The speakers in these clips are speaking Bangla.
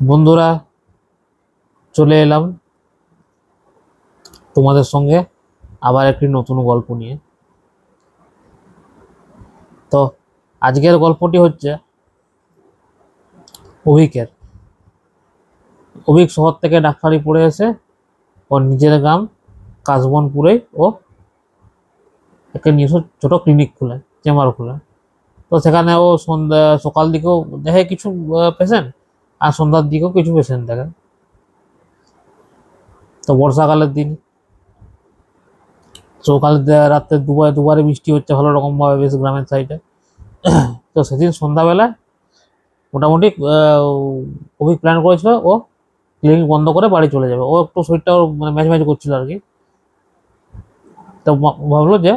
বন্ধুরা, চলে এলাম তোমাদের সঙ্গে আবার একটি নতুন গল্প নিয়ে। তো আজকের গল্পটি হচ্ছে অভিকের। অভিক শহর থেকে ডাক্তারি পড়ে এসে ওর নিজের গ্রাম কাশবনপুরে ও একটা নিজস্ব ছোট ক্লিনিক খুলে, চেম্বার খুলে। তো সেখানে ও সন্ধ্যা সকাল দিকেও দেখে কিছু পেশেন্ট, আর সন্ধ্যার দিকেও কিছু পেশেন্ট দেখে। তো বর্ষাকালের দিন, সকাল রাত্রে দুবারে বৃষ্টি হচ্ছে ভালো রকম ভাবে বেশ গ্রামের সাইডে। তো সেদিন সন্ধ্যাবেলায় মোটামুটি অভিক প্ল্যান করেছিল ও ক্লিনিক বন্ধ করে বাড়ি চলে যাবে। ও একটু শরীরটা ওর মানে ম্যাচ ম্যাচ করছিল আর কি। তো ভাবলো যে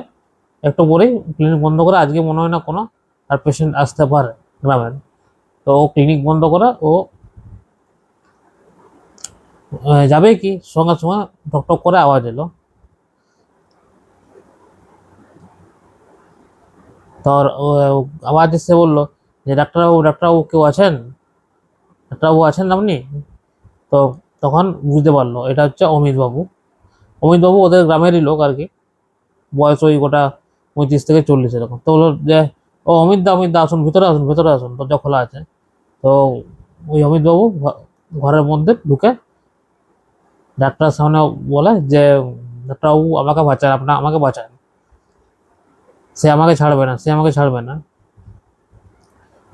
একটু পরেই ক্লিনিক বন্ধ করে, আজকে মনে হয় না কোনো আর পেশেন্ট আসতে পারে গ্রামের। তো ও ক্লিনিক বন্ধ করে ও যাবে কি, সঙ্গে সঙ্গে টক করে আওয়াজ এলো। তো আওয়াজ এসে বললো যে ডাক্তারবাবু, ডাক্তারবাবু কেউ আছেন? ডাক্তারবাবু আছেন আপনি? তো তখন বুঝতে পারলো এটা হচ্ছে অমিত বাবু। অমিত বাবু ওদের গ্রামেরই লোক আর কি, বয়স ওই গোটা 35 থেকে 40 এরকম। তো বললো যে, ও অমিত দা আসুন, ভিতরে আসুন, ভিতরে আসুন, দরজা খোলা আছে। তো ওই অমিত বাবু ঘরের মধ্যে ঢুকে ডাক্তার সামনে বলে যে, ডাক্তারবাবু আমাকে বাঁচান, আপনার আমাকে বাঁচান, সে আমাকে ছাড়বে না, সে আমাকে ছাড়বে না।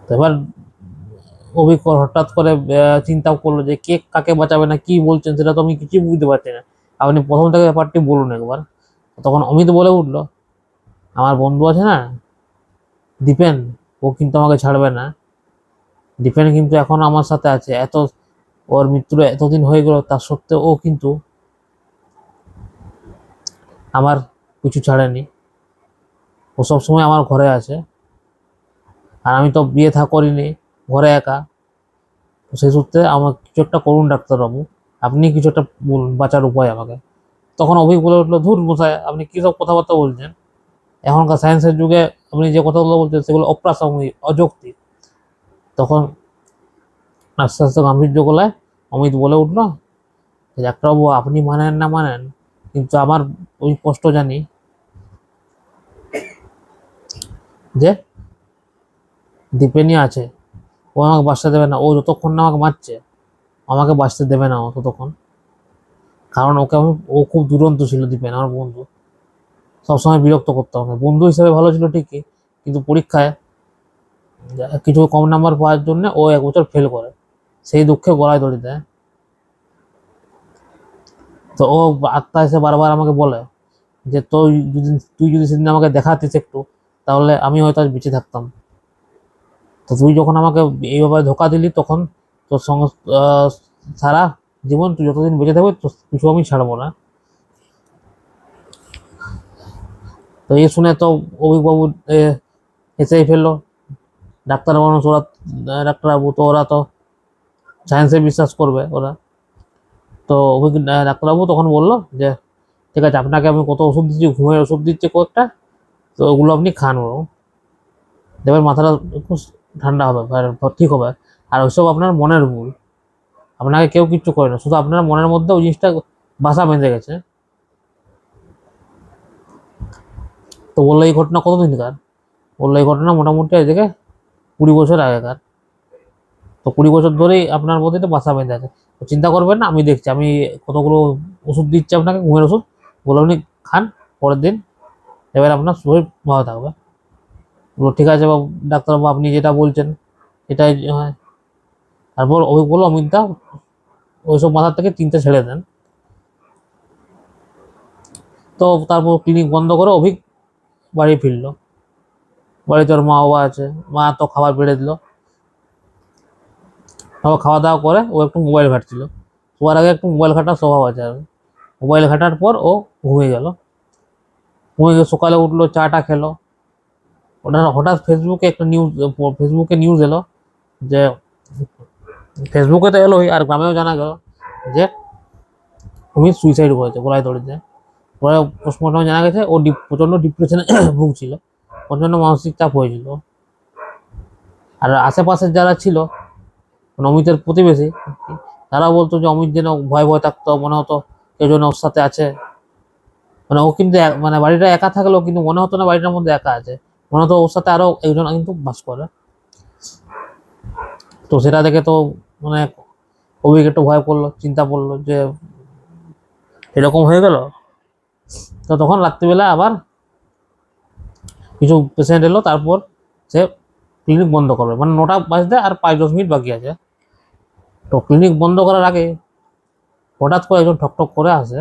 তো এবার অভিক হঠাৎ করে চিন্তা করলো যে কে কাকে বাঁচাবে না, কি বলছেন সেটা তো আমি কিছুই বুঝতে পারছি না, আপনি প্রথম থেকে ব্যাপারটি বলুন একবার। তখন অমিত বলে উঠলো, আমার বন্ধু আছে না দীপেন, ও কিন্তু আমাকে ছাড়বে না। দীপেন কিন্তু এখন আমার সাথে আছে, ওর মৃত্যুর এতদিন হয়ে গেল, তার সত্ত্বেও ও কিন্তু আমার কিছু ছাড়েনি। ও সবসময় আমার ঘরে আছে, আর আমি তো বিয়ে করিনি, ঘরে একা। তো সেই সূত্রে আমার কিছু একটা করুন ডাক্তারবাবু, আপনি কিছু একটা বলুন বাঁচার উপায় আমাকে। তখন অভিক বলে উঠলো, ধুর মশাই, আপনি কী সব কথাবার্তা বলছেন? এখনকার সায়েন্সের যুগে আপনি যে কথাগুলো বলছেন সেগুলো অপ্রাসঙ্গিক, অযৌক্তিক। তখন আস্তে আস্তে গাম্ভীর্য গলায় অমিত বলে উঠলো, ডাক্তারবাবু আপনি মানেন না মানেন, কিন্তু আমার ওই কষ্ট জানি যে দীপেনি আছে, ও আমাকে বাঁচতে দেবে না। ও যতক্ষণ না আমাকে মারছে, আমাকে বাঁচতে দেবে না ও ততক্ষণ। কারণ ও খুব দুরন্ত ছিল দীপেন, আমার বন্ধু, সবসময় বিরক্ত করতে হবে। বন্ধু হিসেবে ভালো ছিল ঠিকই, কিন্তু পরীক্ষায় কিছু কম নাম্বার পাওয়ার জন্য ও 1 বছর ফেল করে, সেই দুঃখে গলায় দড়ি দেয়। তো ও আত্মা এসে বারবার আমাকে বলে যে তুই যদি সেদিন আমাকে দেখাতিস একটু, তাহলে আমি হয়তো আজ বেঁচে থাকতাম। তো তুই যখন আমাকে এইভাবে ধোকা দিলি, তখন তোর সঙ্গে আহ, সারা জীবন তুই যতদিন বেঁচে থাকবে তোর কিছু আমি ছাড়বো না। তো এই শুনে তো অভিকবাবু হেসেই ফেললো। ডাক্তার মানুষ ওরা, ডাক্তারবাবু তো ওরা তো সায়েন্সে বিশ্বাস করবে ওরা। তো ডাক্তারবাবু তখন বললো যে, ঠিক আছে, আপনাকে আমি কত ওষুধ দিচ্ছি, ঘুমের ওষুধ দিচ্ছি কয়েকটা, তো ওগুলো আপনি খান, দেখবেন মাথাটা একটু ঠান্ডা হবে, আর ঠিক হবে। আর ওইসব আপনার মনের ভুল, আপনাকে কেউ কিচ্ছু করে না, শুধু আপনার মনের মধ্যে ওই জিনিসটা বাসা বেঁধে গেছে। তো বললো এই ঘটনা কতদিনকার? বললো এই ঘটনা মোটামুটি এদিকে 20 বছর আগেকার। তো 20 বছর ধরেই আপনার মধ্যে এটা বাসা বেঁধে আছে। তো চিন্তা করবেন না, আমি দেখছি, আমি কতগুলো ওষুধ দিচ্ছি আপনাকে, ঘুমের ওষুধ, বলে আপনি খান, পরের দিন এবার আপনার শরীর ভালো থাকবে। বললো ঠিক আছে বাবু, ডাক্তারবাবু আপনি যেটা বলছেন এটাই হয়। তারপর ওই বললো, অমিত দা ওইসব মাথা থেকে চিন্তা ছেড়ে দেন। তো তারপর ক্লিনিক বন্ধ করে অভিক বাড়ি ফিরলো। বাড়িতে ওর মা বাবা আছে, মা তো খাবার বেড়ে দিল। তারপর খাওয়া দাওয়া করে ও একটু মোবাইল ঘাটছিল, শোয়ার আগে একটু মোবাইল ঘাটার স্বভাব আছে আর। মোবাইল ঘাটার পর ও ঘুমিয়ে গেল। ঘুমিয়ে গিয়ে সকালে উঠলো, চাটা খেলো। ওটা হঠাৎ ফেসবুকে নিউজ এলো যে, ফেসবুকে তো এলোই, আর গ্রামেও জানা গেল যে অমিত সুইসাইড করেছে, গলায় দড়ি দিয়ে। পরে পোস্টমর্টমে জানা গেছে ও প্রচন্ড ডিপ্রেশনে ভুগছিল, প্রচন্ড মানসিক চাপ হয়েছিল। আর আশেপাশের যারা ছিল মানে অমিতের প্রতিবেশী, তারা বলতো যে অমিত যেন ভয় ভয় থাকতো, মনে হতো কেউ যেন ওর সাথে আছে। মানে ও কিন্তু মানে বাড়িটা একা থাকলেও কিন্তু মনে হতো না বাড়িটার মধ্যে একা আছে, মনে হতো ওর সাথে আরো একজন কিন্তু বাস করে। তো সেটা দেখে তো মানে অভিক একটু ভয় করলো, চিন্তা পড়লো যে এরকম হয়ে গেল। তো তখন রাত্রিবেলা আবার কিছু পেশেন্ট এলো, তারপর সে ক্লিনিক বন্ধ করবে, মানে 9টা বাজতে আর 5-10 মিনিট বাকি আছে। তো ক্লিনিক বন্ধ করার আগে হঠাৎ করে একজন ঠকঠক করে আসে।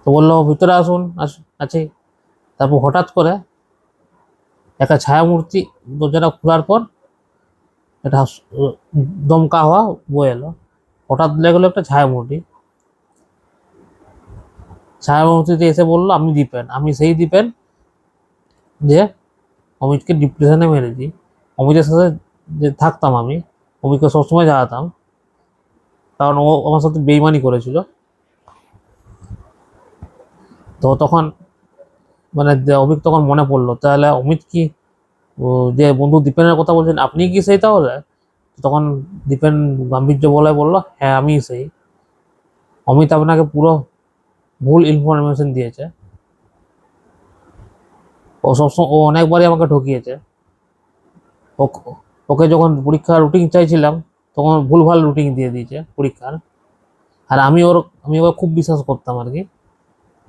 তো বললো ভিতরে আসুন, আছি। তারপর হঠাৎ করে একটা ছায়ামূর্তি দরজাটা খোলার পর একটা দমকা হওয়া বয়ে এলো। হঠাৎ লেগে গেলো একটা ছায়ামূর্তি। ছায়ামূর্তিতে এসে বললো আমি দীপেন, আমি সেই দীপেন যে অমিতকে ডিপ্রেশনে মেরেছি। অমিতের সাথে যে থাকতাম আমি, অমিতকে সবসময় জ্বালাতাম, কারণ ও আমার সাথে বেইমানি করেছিল। তো তখন মানে অমিত তখন মনে পড়লো, তাহলে অমিত কি ও যে বন্ধু দীপেনের কথা বলছেন আপনি কি সেই তাহলে? তখন দীপেন গাম্ভীর্য বলায় বললো হ্যাঁ আমি সেই। অমিত আপনাকে পুরো ভুল ইনফরমেশন দিয়েছে। ও সবসময় ও অনেকবারই আমাকে ঠকিয়েছে। ওকে যখন পরীক্ষার রুটিন চাইছিলাম তখন ভুলভাল রুটিন দিয়ে দিয়েছে পরীক্ষার। আর আমি ওকে খুব বিশ্বাস করতাম আর কি,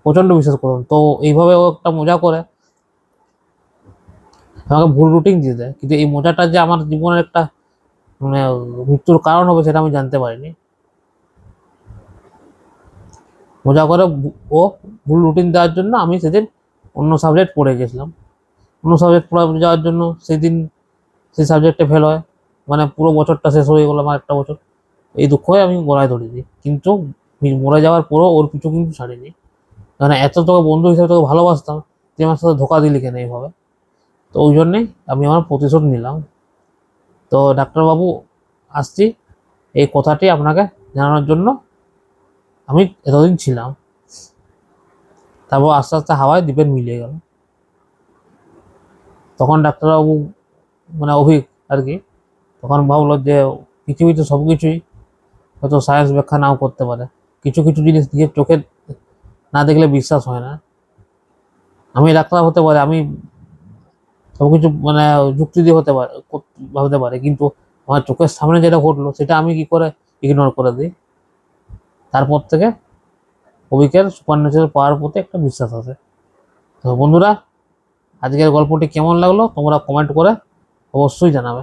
প্রচন্ড বিশ্বাস করতাম। তো এইভাবে ও একটা মজা করে আমাকে ভুল রুটিন দিয়ে দেয়, কিন্তু এই মজাটা যে আমার জীবনের একটা মানে মৃত্যুর কারণ হবে সেটা আমি জানতে পারিনি। মজা করে ও ভুল রুটিন দেওয়ার জন্য আমি সেদিন অন্য সাবজেক্ট পড়ে গেছিলাম। অন্য সাবজেক্ট পড়ে যাওয়ার জন্য সেদিন সেই সাবজেক্টে ফেল হয়, মানে পুরো বছরটা শেষ হয়ে গেলো আমার একটা বছর। এই দুঃখই আমি গলায় ধরেছি, কিন্তু মরে যাওয়ার পরও ওর পিছু কিন্তু ছাড়িনি। মানে এত তোকে বন্ধু হিসেবে তোকে ভালোবাসতাম, তুই আমার সাথে ধোকা দিলি কেন এইভাবে? তো ওই জন্যেই আমি আমার প্রতিশোধ নিলাম। তো ডাক্তারবাবু আসছি এই কথাটি আপনাকে জানানোর জন্য আমি এতদিন ছিলাম। তারপর আস্তে আস্তে হাওয়ায় দ্বীপের মিলিয়ে গেল। তখন ডাক্তারবাবু মানে অভিক আর কি, তখন ভাবলো যে পৃথিবীতে সব কিছুই হয়তো সায়েন্স ব্যাখ্যা নাও করতে পারে, কিছু কিছু জিনিস নিজের চোখে না দেখলে বিশ্বাস হয় না। আমি ডাক্তার হতে পারে, আমি সবকিছু মানে যুক্তি দিয়ে হতে পারে, ভাবতে পারে, কিন্তু আমার চোখের সামনে যেটা ঘটলো সেটা আমি কি করে ইগনোর করে দিই। তারপর থেকে অভিকের সুপার ন্যাচারাল পাওয়ার প্রতি একটা বিশ্বাস আছে। তো বন্ধুরা, আজকের গল্পটি কেমন লাগলো তোমরা কমেন্ট করে অবশ্যই জানাবে।